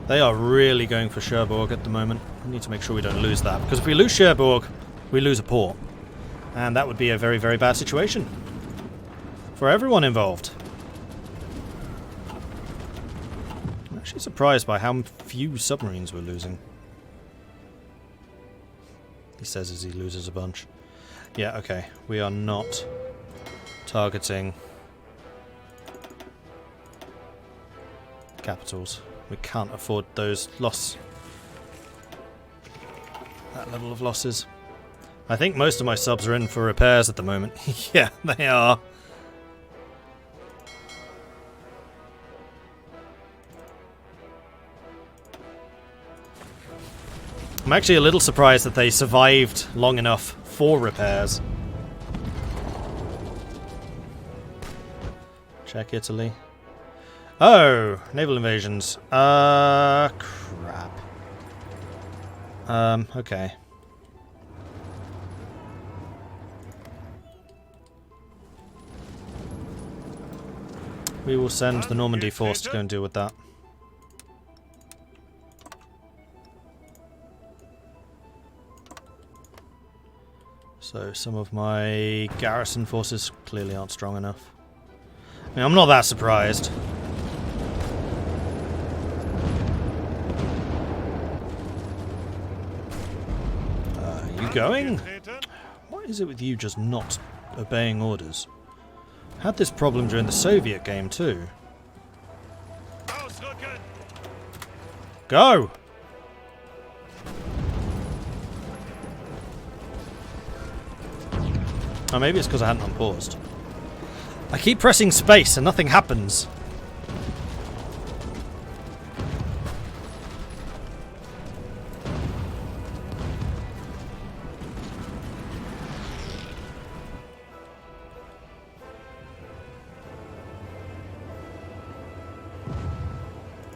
They are really going for Cherbourg at the moment. We need to make sure we don't lose that, because if we lose Cherbourg, we lose a port. And that would be a very, very bad situation for everyone involved. I'm actually surprised by how few submarines we're losing. He says as he loses a bunch. Yeah, okay. We are not targeting capitals. We can't afford those that level of losses. I think most of my subs are in for repairs at the moment. Yeah, they are. I'm actually a little surprised that they survived long enough for repairs. Check Italy. Oh, naval invasions. Crap. Okay. We will send the Normandy force to go and deal with that. So some of my garrison forces clearly aren't strong enough. I mean, I'm not that surprised. You going? What is it with you just not obeying orders? Had this problem during the Soviet game too. Go! Oh, maybe it's because I hadn't unpaused. I keep pressing space and nothing happens.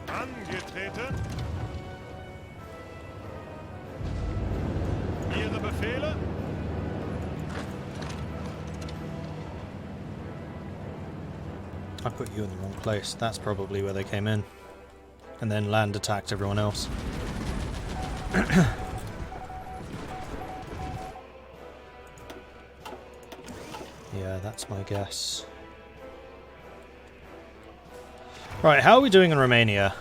Angetreten. Ihre Befehle? I put you in the wrong place. That's probably where they came in. And then land attacked everyone else. Yeah, that's my guess. Right, how are we doing in Romania?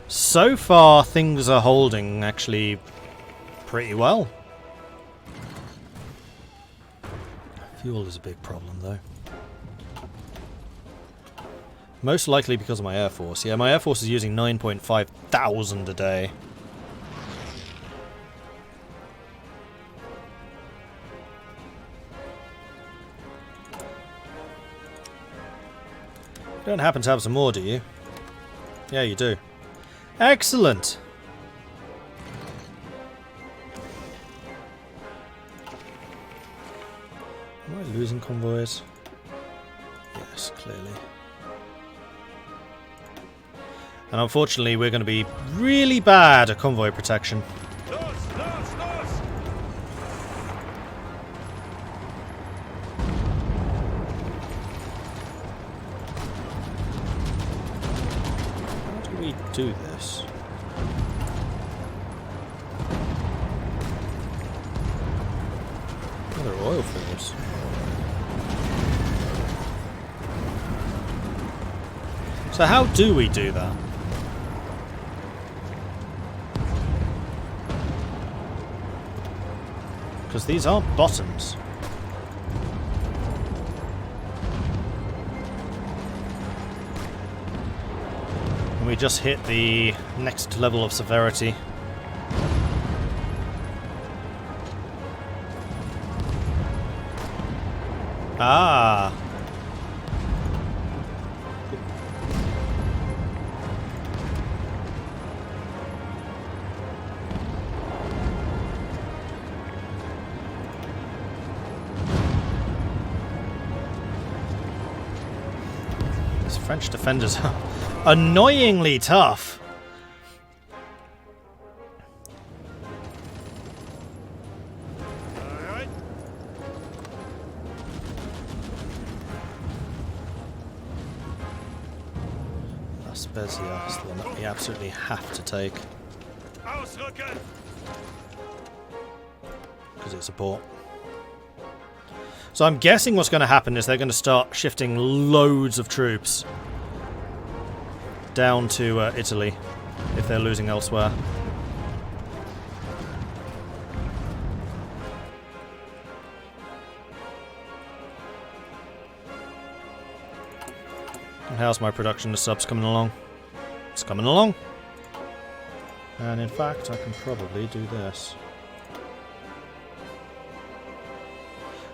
So far, things are holding actually pretty well. Fuel is a big problem, though. Most likely because of my Air Force. Yeah, my Air Force is using 9.5 thousand a day. You don't happen to have some more, do you? Yeah, you do. Excellent! Am I losing convoys? Yes, clearly. And unfortunately, we're going to be really bad at convoy protection. How do we do this? Oh, they're oil fields. So how do we do that? Because these aren't bottoms. And we just hit the next level of severity. Ah! French defenders are annoyingly tough. Alright. That's Spezia is the one that we absolutely have to take. Because it's a port. So I'm guessing what's going to happen is they're going to start shifting loads of troops down to Italy if they're losing elsewhere. And how's my production of subs coming along? It's coming along. And in fact, I can probably do this.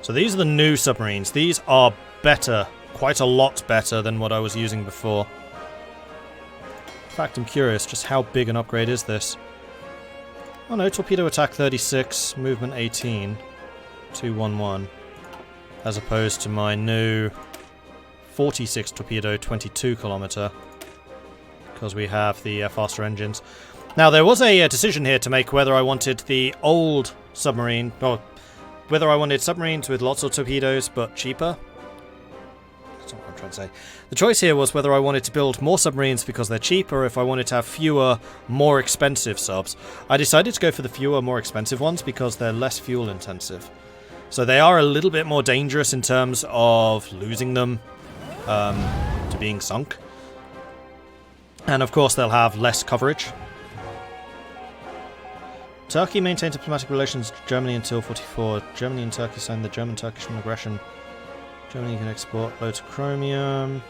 So these are the new submarines. These are better, quite a lot better than what I was using before. In fact, I'm curious, just how big an upgrade is this? Oh no, torpedo attack 36, movement 18, 211, as opposed to my new 46 torpedo 22 kilometer, because we have the faster engines. Now there was a decision here to make whether I wanted the old submarine, or whether I wanted submarines with lots of torpedoes but cheaper. That's not what I'm trying to say. The choice here was whether I wanted to build more submarines because they're cheaper, or if I wanted to have fewer, more expensive subs. I decided to go for the fewer, more expensive ones because they're less fuel intensive. So they are a little bit more dangerous in terms of losing them to being sunk. And of course they'll have less coverage. Turkey maintained diplomatic relations with Germany until 1944. Germany and Turkey signed the German-Turkish non-aggression. Germany can export loads of chromium.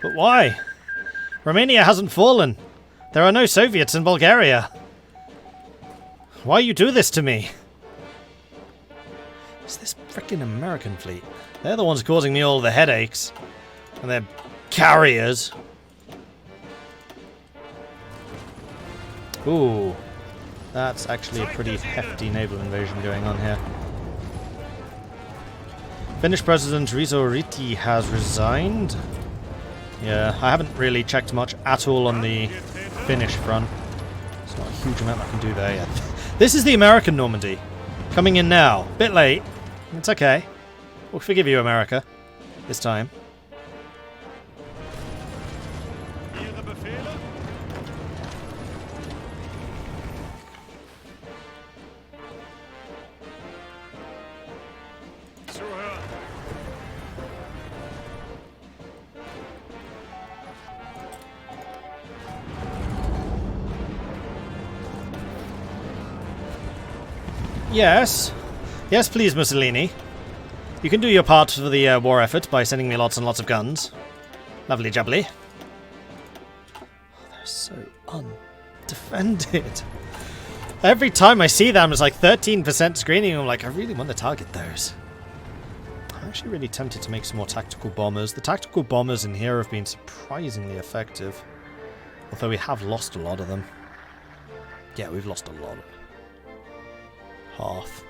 But why? Romania hasn't fallen. There are no Soviets in Bulgaria. Why you do this to me? It's this frickin' American fleet. They're the ones causing me all the headaches. And they're carriers. Ooh. That's actually a pretty hefty naval invasion going on here. Finnish President Riso Ryti has resigned. Yeah, I haven't really checked much at all on the Finnish front. There's not a huge amount I can do there yet. This is the American Normandy. Coming in now. Bit late. It's okay. We'll forgive you, America. This time. Yes. Yes, please, Mussolini. You can do your part for the war effort by sending me lots and lots of guns. Lovely jubbly. Oh, they're so undefended. Every time I see them, it's like 13% screening. I'm like, I really want to target those. I'm actually really tempted to make some more tactical bombers. The tactical bombers in here have been surprisingly effective. Although we have lost a lot of them. Yeah, we've lost a lot. Half.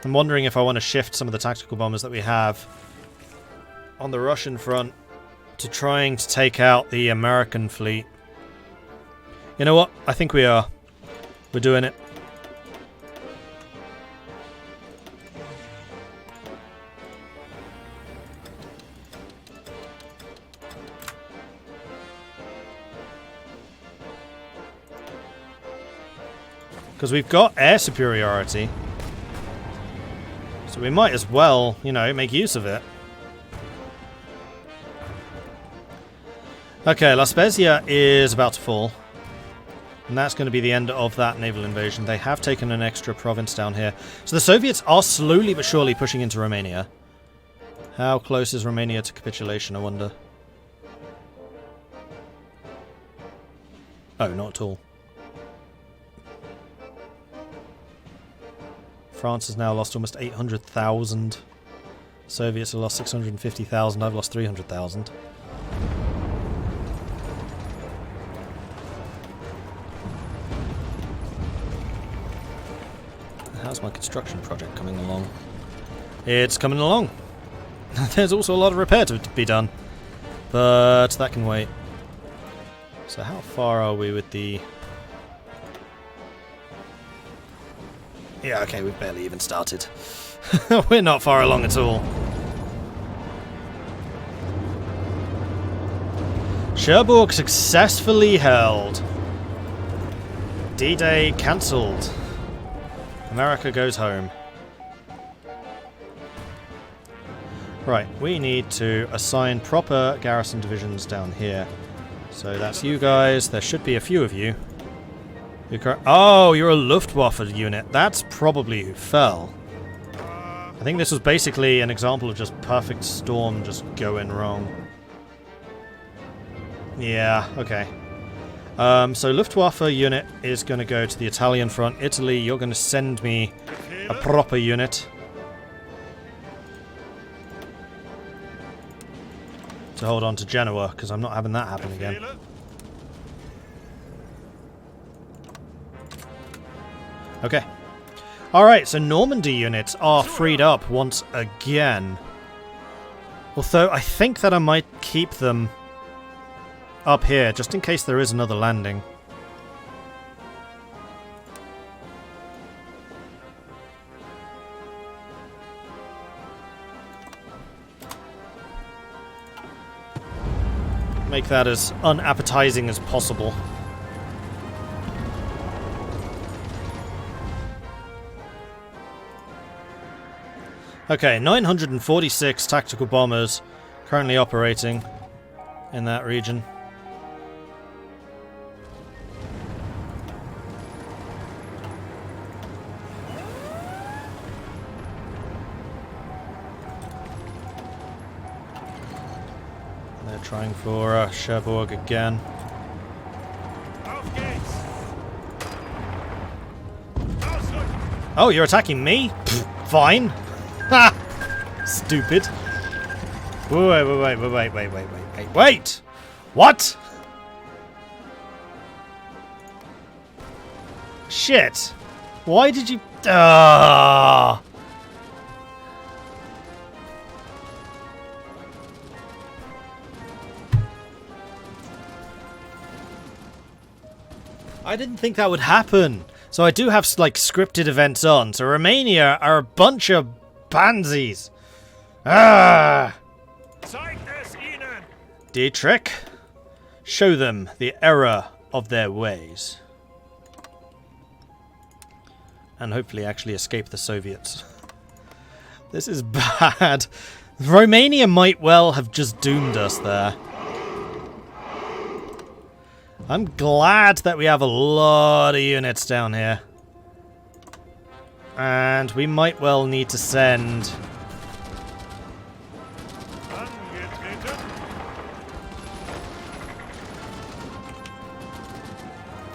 I'm wondering if I want to shift some of the tactical bombers that we have on the Russian front to trying to take out the American fleet. You know what? I think we are. We're doing it. Because we've got air superiority. So we might as well, you know, make use of it. Okay, La Spezia is about to fall. And that's going to be the end of that naval invasion. They have taken an extra province down here. So the Soviets are slowly but surely pushing into Romania. How close is Romania to capitulation, I wonder? Oh, not at all. France has now lost almost 800,000. Soviets have lost 650,000. I've lost 300,000. How's my construction project coming along? It's coming along. There's also a lot of repair to be done. But that can wait. So how far are we with the... Yeah, okay, we've barely even started. We're not far along at all. Cherbourg successfully held. D-Day cancelled. America goes home. Right, we need to assign proper garrison divisions down here. So that's you guys. There should be a few of you. Oh, you're a Luftwaffe unit. That's probably who fell. I think this was basically an example of just perfect storm just going wrong. Yeah, okay. So Luftwaffe unit is going to go to the Italian front. Italy, you're going to send me a proper unit to hold on to Genoa, because I'm not having that happen again. Okay. Alright, so Normandy units are freed up once again. Although, I think that I might keep them up here, just in case there is another landing. Make that as unappetizing as possible. Okay, 946 tactical bombers currently operating in that region. They're trying for Cherbourg again. Oh, you're attacking me? Pfft, fine. Ha! Stupid. Wait! What? Shit. Why did you... I didn't think that would happen. So I do have, like, scripted events on. So Romania are a bunch of pansies. Dietrich, show them the error of their ways. And hopefully actually escape the Soviets. This is bad. Romania might well have just doomed us there. I'm glad that we have a lot of units down here. And we might well need to send...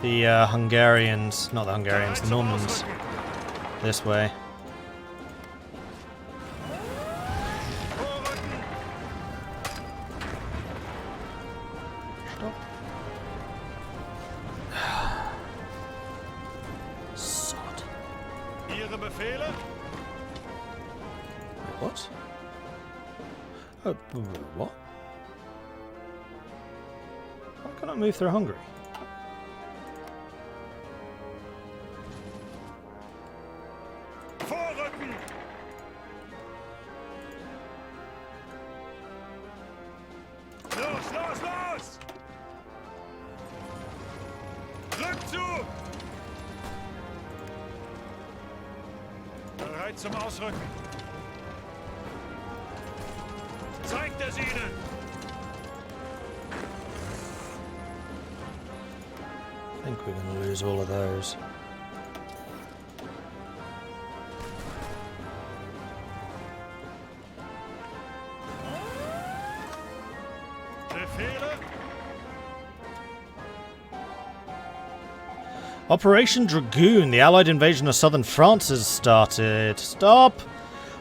the Hungarians, not the Hungarians, the Normans, this way. Sod. What? Oh, what? Why can't I move through Hungary? Zum Ausrücken. Zeigt es ihnen! I think we're going to lose all of those. Befehle! Operation Dragoon. The Allied invasion of southern France has started. Stop!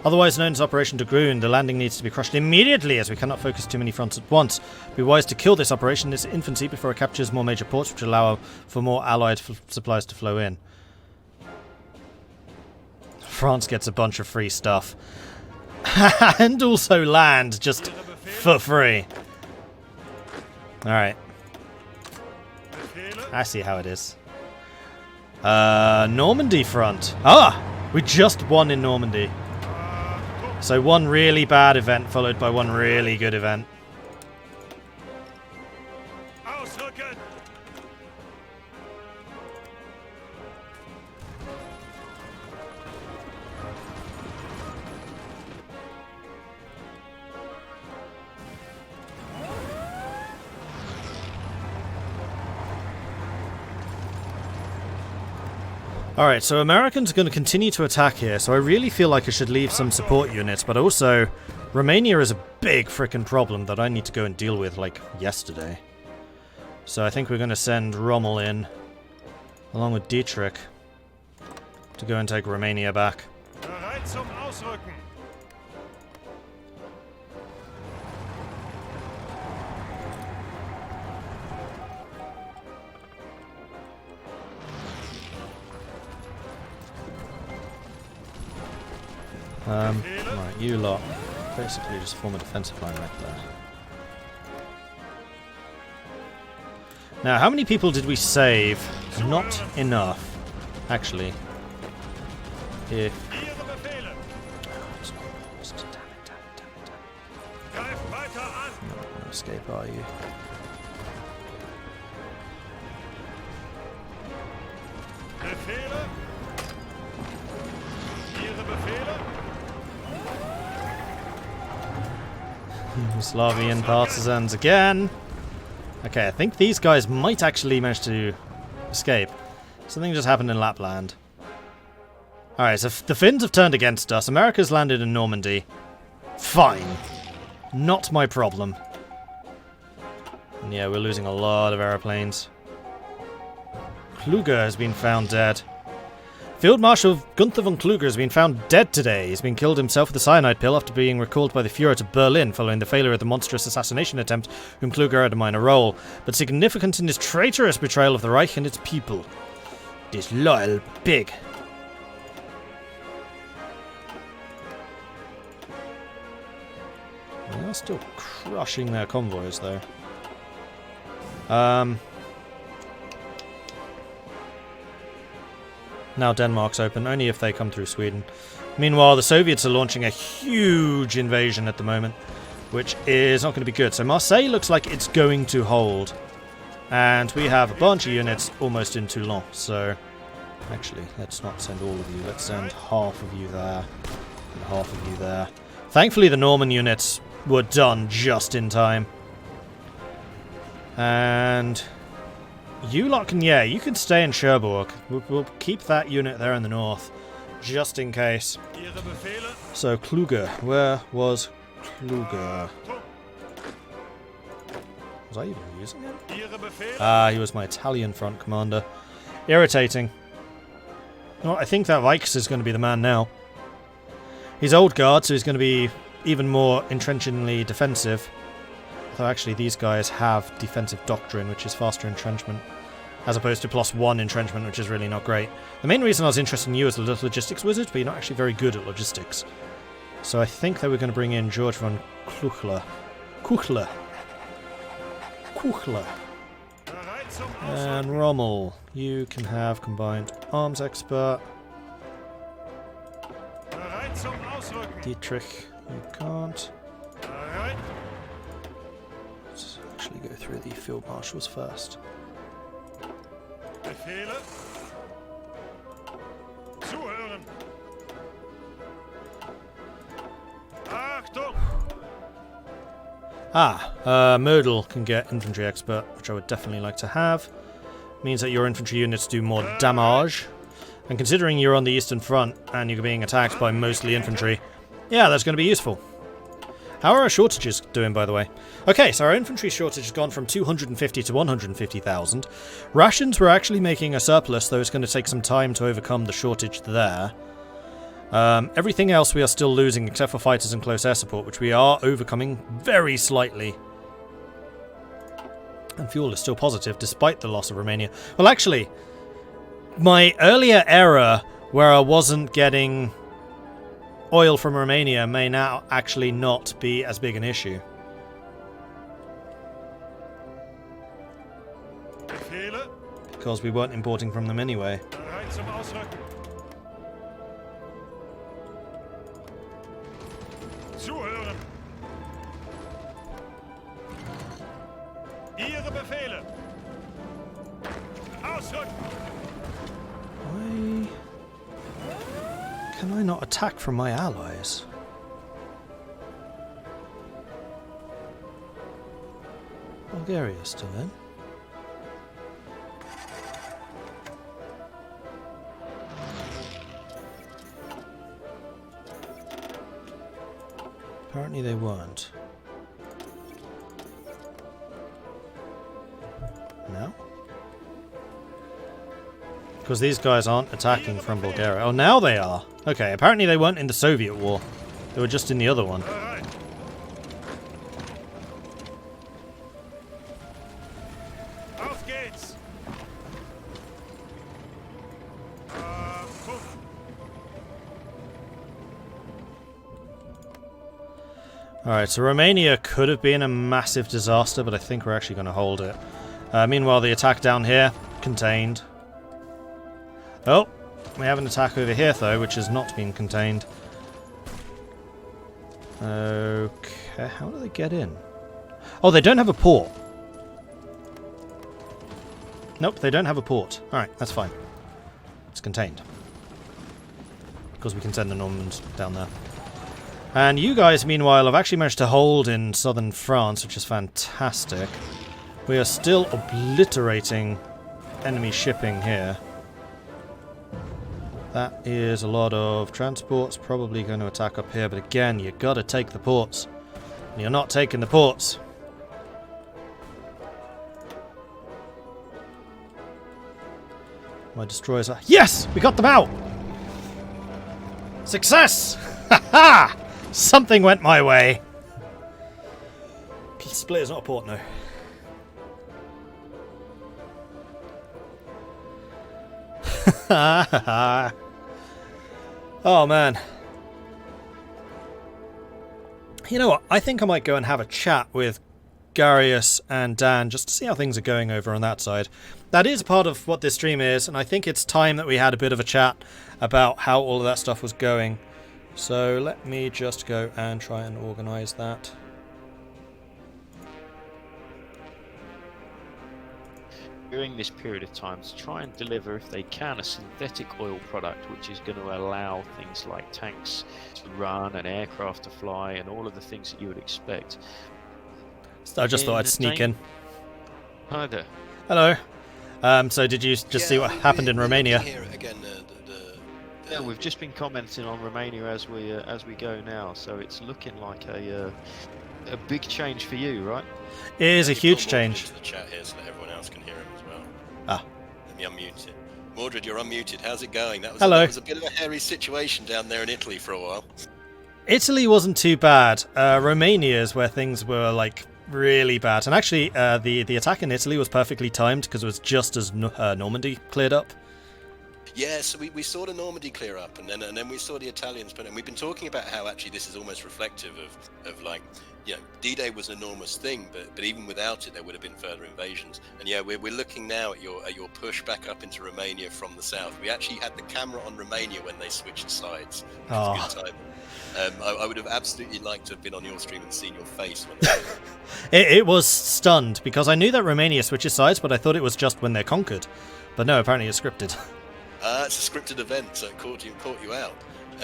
Otherwise known as Operation Dragoon, the landing needs to be crushed immediately as we cannot focus too many fronts at once. Be wise to kill this operation, this infancy, before it captures more major ports, which allow for more Allied supplies to flow in. France gets a bunch of free stuff. And also land, just for free. Alright. I see how it is. Normandy front. Ah! We just won in Normandy. So one really bad event followed by one really good event. Ausrücken! Alright, so Americans are going to continue to attack here, so I really feel like I should leave some support units, but also Romania is a big frickin' problem that I need to go and deal with, like, yesterday. So I think we're going to send Rommel in, along with Dietrich, to go and take Romania back. Bereit zum Ausrücken! Right, you lot basically just form a defensive line right there. Now, how many people did we save? Not enough, actually. If... Ihre Befehle! Greif weiter an! You're not going to escape, are you? Befehle! Ihre Befehle! Slavian partisans again. Okay, I think these guys might actually manage to escape. Something just happened in Lapland. Alright, so the Finns have turned against us. America's landed in Normandy. Fine. Not my problem. And yeah, we're losing a lot of airplanes. Kluger has been found dead. Field Marshal Gunther von Kluger has been found dead today. He's been killed himself with a cyanide pill after being recalled by the Fuhrer to Berlin following the failure of the monstrous assassination attempt whom Kluger had a minor role, but significant in his traitorous betrayal of the Reich and its people. Disloyal pig. They are still crushing their convoys, though. Now Denmark's open, only if they come through Sweden. Meanwhile, the Soviets are launching a huge invasion at the moment, which is not going to be good. So Marseille looks like it's going to hold. And we have a bunch of units almost in Toulon, so... Actually, let's not send all of you. Let's send half of you there, and half of you there. Thankfully, the Norman units were done just in time. And... you lot can, yeah, you can stay in Cherbourg. We'll keep that unit there in the north, just in case. So, Kluger. Where was Kluger? Was I even using him? Ah, he was my Italian front commander. Irritating. Well, I think that Weichs is going to be the man now. He's old guard, so he's going to be even more entrenchingly defensive. Though actually these guys have defensive doctrine, which is faster entrenchment, as opposed to +1 entrenchment, which is really not great. The main reason I was interested in you as a logistics wizard, but you're not actually very good at logistics. So I think that we're going to bring in George von Kuchler. And Rommel, you can have combined arms expert. Dietrich, you can't. Let's actually go through the field marshals first. Befehle. Zuhören. Achtung! Mordred can get infantry expert, which I would definitely like to have. Means that your infantry units do more damage. And considering you're on the Eastern Front and you're being attacked by mostly infantry, yeah, that's going to be useful. How are our shortages doing, by the way? Okay, so our infantry shortage has gone from 250 to 150,000. Rations were actually making a surplus, though it's going to take some time to overcome the shortage there. Everything else we are still losing, except for fighters and close air support, which we are overcoming very slightly. And fuel is still positive, despite the loss of Romania. Well, actually, my earlier error, where I wasn't getting oil from Romania, may now actually not be as big an issue. because we weren't importing from them anyway. Bereit zum Ausrücken. Zuhören. Ihre Befehle. Ausrücken. Why can I not attack from my allies? Bulgaria's still in. Apparently they weren't. No? Because these guys aren't attacking from Bulgaria. Oh, now they are! Okay, apparently they weren't in the Soviet war. They were just in the other one. Bereit. Auf geht's. Puff. Alright, so Romania could have been a massive disaster, but I think we're actually going to hold it. Meanwhile, the attack down here, contained. Oh, we have an attack over here, though, which has not been contained. Okay, how do they get in? Oh, they don't have a port. Nope, they don't have a port. Alright, that's fine. It's contained. Because we can send the Normans down there. And you guys, meanwhile, have actually managed to hold in southern France, which is fantastic. We are still obliterating enemy shipping here. That is a lot of transports, probably going to attack up here, but again, you gotta take the ports. And you're not taking the ports. My destroyers are... Yes! We got them out! Success! Ha ha! Something went my way. Split is not a port, no. Oh man. You know what? I think I might go and have a chat with Garius and Dan just to see how things are going over on that side. That is part of what this stream is, and I think it's time that we had a bit of a chat about how all of that stuff was going. So let me just go and try and organise that. During this period of time, to try and deliver, if they can, a synthetic oil product which is going to allow things like tanks to run and aircraft to fly and all of the things that you would expect. I just thought I'd sneak in. Hi there. Hello. So did you just see what happened in Romania? Here again, Yeah, we've just been commenting on Romania as we go now, so it's looking like a big change for you, right? It is a You've huge got Mordred change. into the chat here so that everyone else can hear him as well. Ah. Let me unmute it. Mordred, you're unmuted. How's it going? Hello. That was a bit of a hairy situation down there in Italy for a while. Italy wasn't too bad. Romania is where things were like really bad. And actually, the attack in Italy was perfectly timed because it was just as Normandy cleared up. Yeah, so we saw the Normandy clear up, and then we saw the Italians, and we've been talking about how actually this is almost reflective of like, you know, D-Day was an enormous thing, but even without it, there would have been further invasions. And yeah, we're looking now at your push back up into Romania from the south. We actually had the camera on Romania when they switched sides. Which was good time. I would have absolutely liked to have been on your stream and seen your face when they did it. It was stunned because I knew that Romania switches sides, but I thought it was just when they're conquered. But no, apparently it's scripted. It's a scripted event, so it caught you out.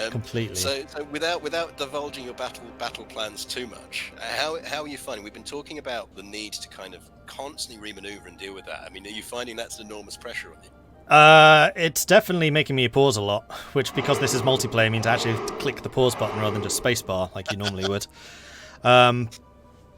Completely. So without divulging your battle plans too much, how are you finding? We've been talking about the need to kind of constantly remaneuver and deal with that. I mean, are you finding that's enormous pressure on you? It's definitely making me pause a lot, which, because this is multiplayer, means I actually have to click the pause button rather than just spacebar like you normally would.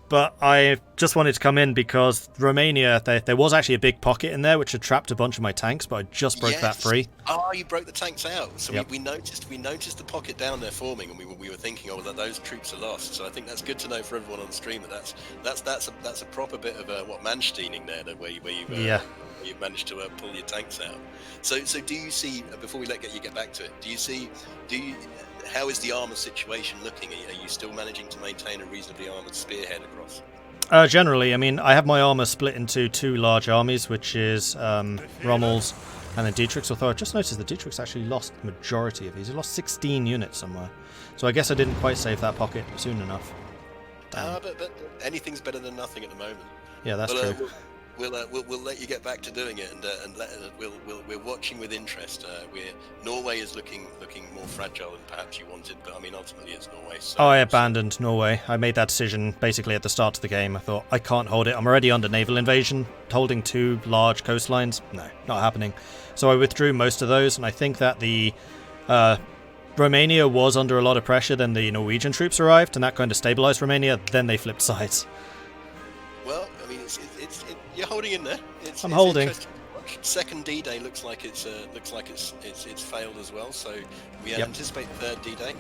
But I just wanted to come in because Romania, there was actually a big pocket in there which had trapped a bunch of my tanks, but I just broke that free. Oh, you broke the tanks out. So yep. we noticed the pocket down there forming, and we were thinking, oh, that those troops are lost. So I think that's good to know for everyone on the stream that's a proper bit of Mansteining there, where you've managed to pull your tanks out. So do you see, before we get back to it, how is the armour situation looking? Are you still managing to maintain a reasonably armoured spearhead across? Generally, I mean, I have my armour split into 2 large armies, which is Rommel's and then Dietrich's, although I just noticed that Dietrich's actually lost the majority of these. He lost 16 units somewhere. So I guess I didn't quite save that pocket soon enough. But anything's better than nothing at the moment. Yeah, that's Well, true. We'll let you get back to doing it, and we're watching with interest. Norway is looking more fragile than perhaps you wanted, but I mean ultimately it's Norway. So, Oh, I abandoned Norway. I made that decision basically at the start of the game. I thought, I can't hold it. I'm already under naval invasion. Holding 2 large coastlines? No, not happening. So I withdrew most of those, and I think that the Romania was under a lot of pressure. Then the Norwegian troops arrived, and that kind of stabilized Romania. Then they flipped sides. Well, I mean, you're holding in there. I'm holding. Interesting to watch. Second D-Day looks like it's failed as well. So we Yep. anticipate third D-Day.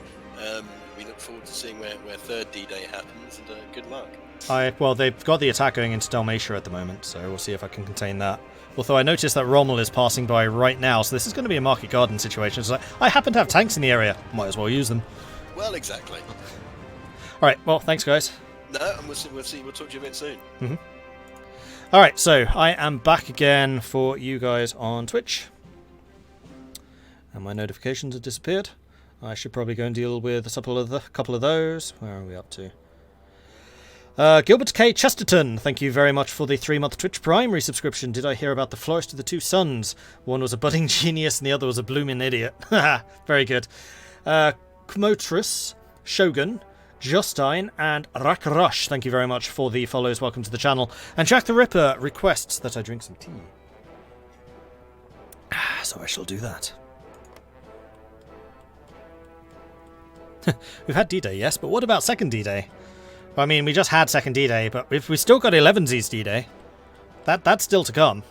We look forward to seeing where third D-Day happens, and good luck. Well, they've got the attack going into Dalmatia at the moment, so we'll see if I can contain that. Although I noticed that Rommel is passing by right now, so this is going to be a market garden situation. It's like, I happen to have tanks in the area. Might as well use them. Well, exactly. Alright, well, thanks guys. No, and we'll talk to you a bit soon. Alright, so I am back again for you guys on Twitch. And my notifications have disappeared. I should probably go and deal with a couple of those. Where are we up to? Gilbert K. Chesterton, thank you very much for the 3-month Twitch Prime resubscription. Did I hear about the Florist of the Two Sons? One was a budding genius and the other was a blooming idiot. Very good. Kmotris, Shogun, Justine, and Rakrush, thank you very much for the follows. Welcome to the channel. And Jack the Ripper requests that I drink some tea. So I shall do that. We've had D-Day, yes, but what about second D-Day? I mean, we just had second D-Day, but we've still got 11Z's D-Day. That's still to come.